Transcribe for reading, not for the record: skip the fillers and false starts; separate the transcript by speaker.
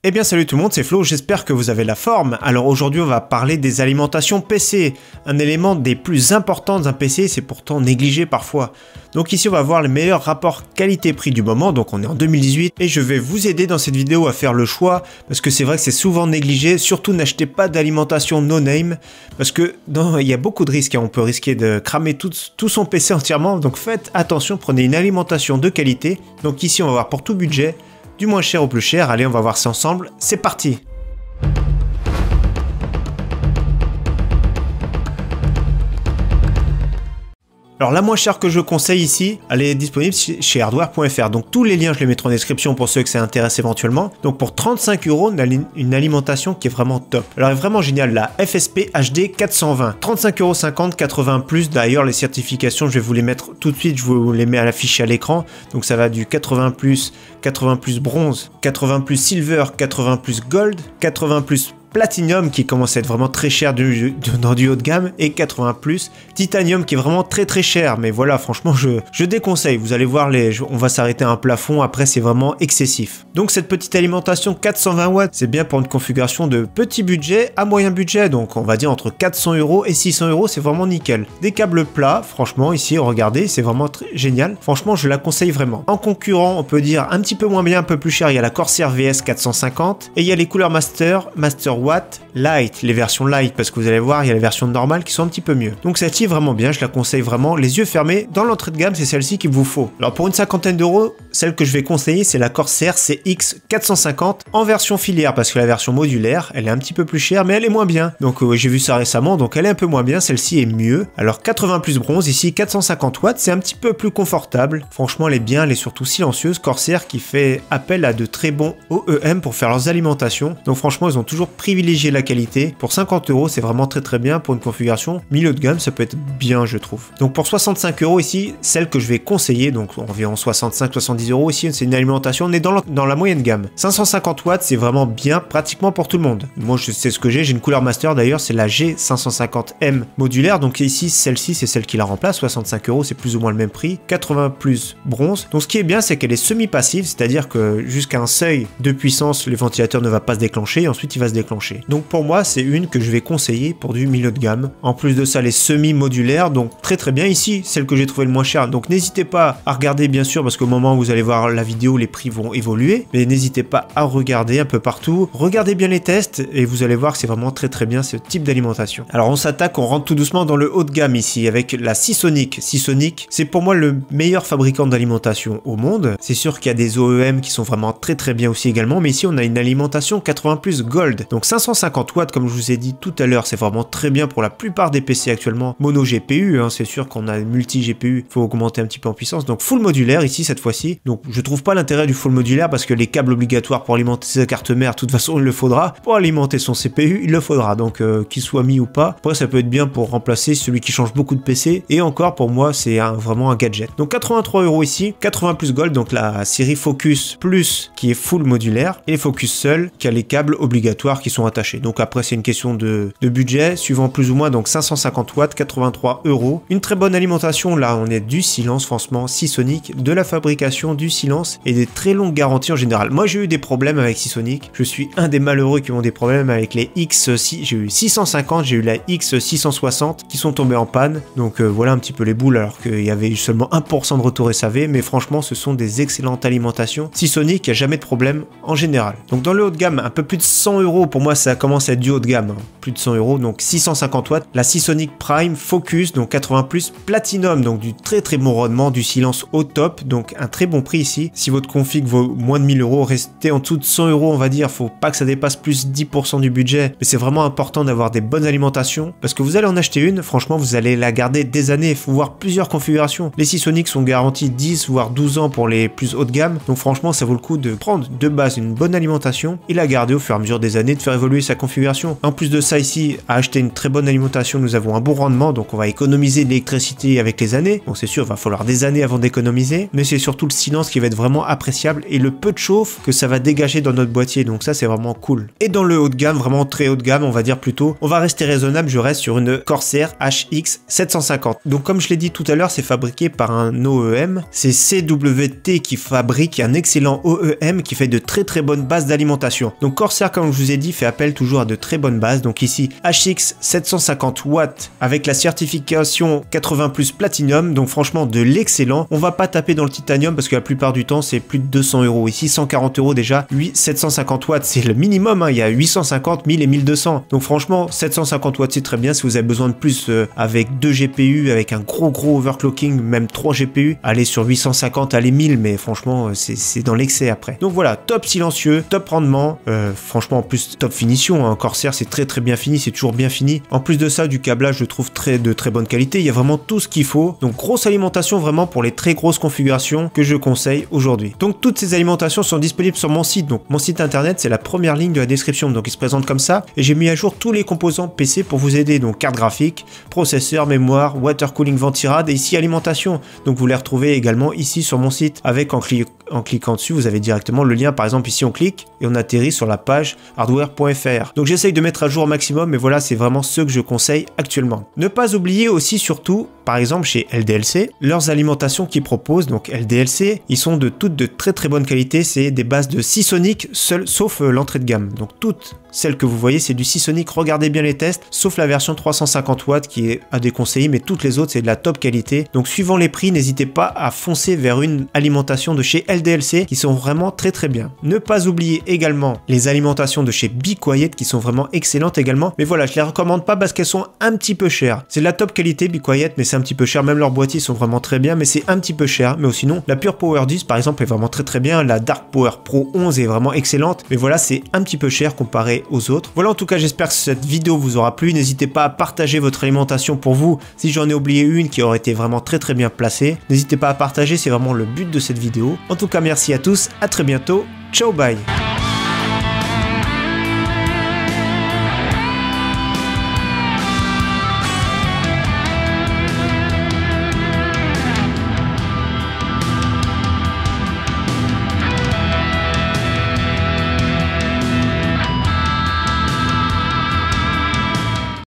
Speaker 1: Eh bien salut tout le monde, c'est Flo, j'espère que vous avez la forme. Alors aujourd'hui on va parler des alimentations PC, un élément des plus importants d'un PC, c'est pourtant négligé parfois. Donc ici on va voir les meilleurs rapports qualité-prix du moment, donc on est en 2018, et je vais vous aider dans cette vidéo à faire le choix, parce que c'est vrai que c'est souvent négligé, surtout n'achetez pas d'alimentation no-name, parce que il y a beaucoup de risques, on peut risquer de cramer tout son PC entièrement, donc faites attention, prenez une alimentation de qualité. Donc ici on va voir pour tout budget, du moins cher au plus cher. Allez, on va voir ça ensemble, c'est parti! Alors la moins chère que je conseille ici, elle est disponible chez hardware.fr. Donc tous les liens je les mettrai en description pour ceux que ça intéresse éventuellement. Donc pour 35 €, on a une alimentation qui est vraiment top. Alors elle est vraiment géniale, la FSP HD 420. 35,50 €, 80+. D'ailleurs les certifications, je vais vous les mettre tout de suite, je vous les mets à l'affiche à l'écran. Donc ça va du 80+, 80+ bronze, 80+ silver, 80+ gold, 80+ Platinum qui commence à être vraiment très cher dans du haut de gamme, et 80+, Titanium qui est vraiment très cher, mais voilà, franchement je déconseille, vous allez voir, on va s'arrêter à un plafond, après c'est vraiment excessif. Donc cette petite alimentation 420 watts, c'est bien pour une configuration de petit budget à moyen budget, donc on va dire entre 400 € et 600 €, c'est vraiment nickel. Des câbles plats, franchement ici, regardez, c'est vraiment très génial, franchement je la conseille vraiment. En concurrent, on peut dire un petit peu moins bien, un peu plus cher, il y a la Corsair VS 450, et il y a les couleurs Master Watt Light, les versions Light, parce que vous allez voir, il y a les versions normales qui sont un petit peu mieux. Donc celle-ci est vraiment bien, je la conseille vraiment, les yeux fermés, dans l'entrée de gamme, c'est celle-ci qu'il vous faut. Alors pour une cinquantaine d'euros, celle que je vais conseiller, c'est la Corsair CX 450 en version filière, parce que la version modulaire, elle est un petit peu plus chère, mais elle est moins bien. Donc j'ai vu ça récemment, donc elle est un peu moins bien, celle-ci est mieux. Alors 80+ bronze, ici 450 watts, c'est un petit peu plus confortable. Franchement, elle est bien, elle est surtout silencieuse. Corsair qui fait appel à de très bons OEM pour faire leurs alimentations. Donc franchement, ils ont toujours privilégié la qualité. Pour 50 €, c'est vraiment très bien pour une configuration milieu de gamme, ça peut être bien, je trouve. Donc pour 65 € ici, celle que je vais conseiller, donc environ 65-70 € ici, c'est une alimentation, on est dans la moyenne gamme. 550 watts, c'est vraiment bien, pratiquement pour tout le monde. Moi, je sais ce que j'ai une couleur master d'ailleurs, c'est la G550M modulaire, donc ici, celle-ci, c'est celle qui la remplace, 65 €, c'est plus ou moins le même prix, 80+ bronze. Donc ce qui est bien, c'est qu'elle est semi-passive, c'est-à-dire que jusqu'à un seuil de puissance, le ventilateur ne va pas se déclencher, et ensuite il va se déclencher. Donc pour moi, c'est une que je vais conseiller pour du milieu de gamme. En plus de ça, les semi-modulaires, donc très bien ici, celle que j'ai trouvé le moins cher. Donc n'hésitez pas à regarder, bien sûr, parce qu'au moment où vous allez voir la vidéo, les prix vont évoluer, mais n'hésitez pas à regarder un peu partout. Regardez bien les tests et vous allez voir que c'est vraiment très bien ce type d'alimentation. Alors on s'attaque, on rentre tout doucement dans le haut de gamme ici avec la Seasonic. Seasonic, c'est pour moi le meilleur fabricant d'alimentation au monde. C'est sûr qu'il y a des OEM qui sont vraiment très bien aussi également, mais ici on a une alimentation 80+ gold. Donc 550 watts, comme je vous ai dit tout à l'heure, c'est vraiment très bien pour la plupart des PC actuellement. Mono GPU, c'est sûr qu'on a multi GPU, il faut augmenter un petit peu en puissance. Donc full modulaire ici cette fois-ci. Donc je trouve pas l'intérêt du full modulaire parce que les câbles obligatoires pour alimenter sa carte mère, de toute façon il le faudra. Pour alimenter son CPU, il le faudra. Donc qu'il soit mis ou pas. Après ça peut être bien pour remplacer celui qui change beaucoup de PC. Et encore pour moi c'est vraiment un gadget. Donc 83 € ici, 80+ gold, donc la série Focus Plus qui est full modulaire, et Focus seul qui a les câbles obligatoires qui sont attachés. Donc après c'est une question de budget, suivant plus ou moins, donc 550 watts, 83 €. Une très bonne alimentation, là on est du silence, franchement, Seasonic, de la fabrication, du silence et des très longues garanties en général. Moi j'ai eu des problèmes avec Seasonic, je suis un des malheureux qui ont des problèmes avec les X6, j'ai eu 650, j'ai eu la X660 qui sont tombés en panne, donc voilà un petit peu les boules, alors qu'il y avait eu seulement 1% de retour SAV, mais franchement ce sont des excellentes alimentations. Seasonic, il n'y a jamais de problème en général. Donc dans le haut de gamme, un peu plus de 100 €, pour moi ça commence à être du haut de gamme, plus de 100 €, donc 650 watts, la Seasonic Prime Focus, donc 80+ Platinum, donc du très bon rendement, du silence au top, donc un très bon prix ici. Si votre config vaut moins de 1000 €, restez en dessous de 100 €, on va dire, faut pas que ça dépasse plus 10% du budget, mais c'est vraiment important d'avoir des bonnes alimentations, parce que vous allez en acheter une, franchement vous allez la garder des années, il faut voir plusieurs configurations. Les Seasonic sont garantis 10 voire 12 ans pour les plus haut de gamme, donc franchement ça vaut le coup de prendre de base une bonne alimentation et la garder au fur et à mesure des années, de faire évoluer sa configuration. En plus de ça ici, à acheter une très bonne alimentation, nous avons un bon rendement, donc on va économiser de l'électricité avec les années. Bon c'est sûr, il va falloir des années avant d'économiser, mais c'est surtout le silence qui va être vraiment appréciable et le peu de chauffe que ça va dégager dans notre boîtier, donc ça c'est vraiment cool. Et dans le haut de gamme, vraiment très haut de gamme, on va dire plutôt, on va rester raisonnable, je reste sur une Corsair HX 750. Donc comme je l'ai dit tout à l'heure, c'est fabriqué par un OEM, c'est CWT qui fabrique un excellent OEM qui fait de très bonnes bases d'alimentation. Donc Corsair, comme je vous ai dit, fait appel toujours à de très bonnes bases. Donc ici HX 750 watts avec la certification 80+ Platinum, donc franchement de l'excellent. On va pas taper dans le titanium parce que la plupart du temps c'est plus de 200 €. Ici 140 € déjà. 750 watts c'est le minimum, hein. Il y a 850, 1000 et 1200. Donc franchement 750 watts c'est très bien. Si vous avez besoin de plus avec 2 GPU, avec un gros overclocking, même 3 GPU, allez sur 850, allez 1000, mais franchement c'est dans l'excès après. Donc voilà, top silencieux, top rendement, franchement en plus top finition, hein. Corsair c'est très bien fini, c'est toujours bien fini. En plus de ça, du câblage je trouve de très bonne qualité, il y a vraiment tout ce qu'il faut. Donc grosse alimentation vraiment pour les très grosses configurations que je conseille aujourd'hui. Donc toutes ces alimentations sont disponibles sur mon site. Donc mon site internet c'est la première ligne de la description, donc il se présente comme ça, et j'ai mis à jour tous les composants PC pour vous aider. Donc carte graphique, processeur, mémoire, water cooling, ventirad et ici alimentation. Donc vous les retrouvez également ici sur mon site avec en cliquant dessus, vous avez directement le lien. Par exemple ici on clique et on atterrit sur la page hardware.fr. Donc j'essaye de mettre à jour au maximum, mais voilà, c'est vraiment ce que je conseille actuellement. Ne pas oublier aussi surtout, par exemple chez LDLC, leurs alimentations qu'ils proposent. Donc LDLC, ils sont de toutes de très bonne qualité, c'est des bases de Seasonic sauf l'entrée de gamme. Donc toutes celles que vous voyez c'est du Seasonic, regardez bien les tests, sauf la version 350 watts qui est à déconseiller, mais toutes les autres c'est de la top qualité. Donc suivant les prix, n'hésitez pas à foncer vers une alimentation de chez LDLC qui sont vraiment très bien. Ne pas oublier également les alimentations de chez Be Quiet qui sont vraiment excellentes également, mais voilà, je les recommande pas parce qu'elles sont un petit peu chères. C'est de la top qualité Be Quiet, mais c'est un petit peu cher, même leurs boîtiers sont vraiment très bien, mais c'est un petit peu cher. Mais sinon la Pure Power 10 par exemple est vraiment très bien, la Dark Power Pro 11 est vraiment excellente, mais voilà, c'est un petit peu cher comparé aux autres. Voilà, en tout cas j'espère que cette vidéo vous aura plu. N'hésitez pas à partager votre alimentation pour vous. Si j'en ai oublié une qui aurait été vraiment très bien placée, n'hésitez pas à partager, c'est vraiment le but de cette vidéo. En tout cas merci à tous, à très bientôt, ciao bye.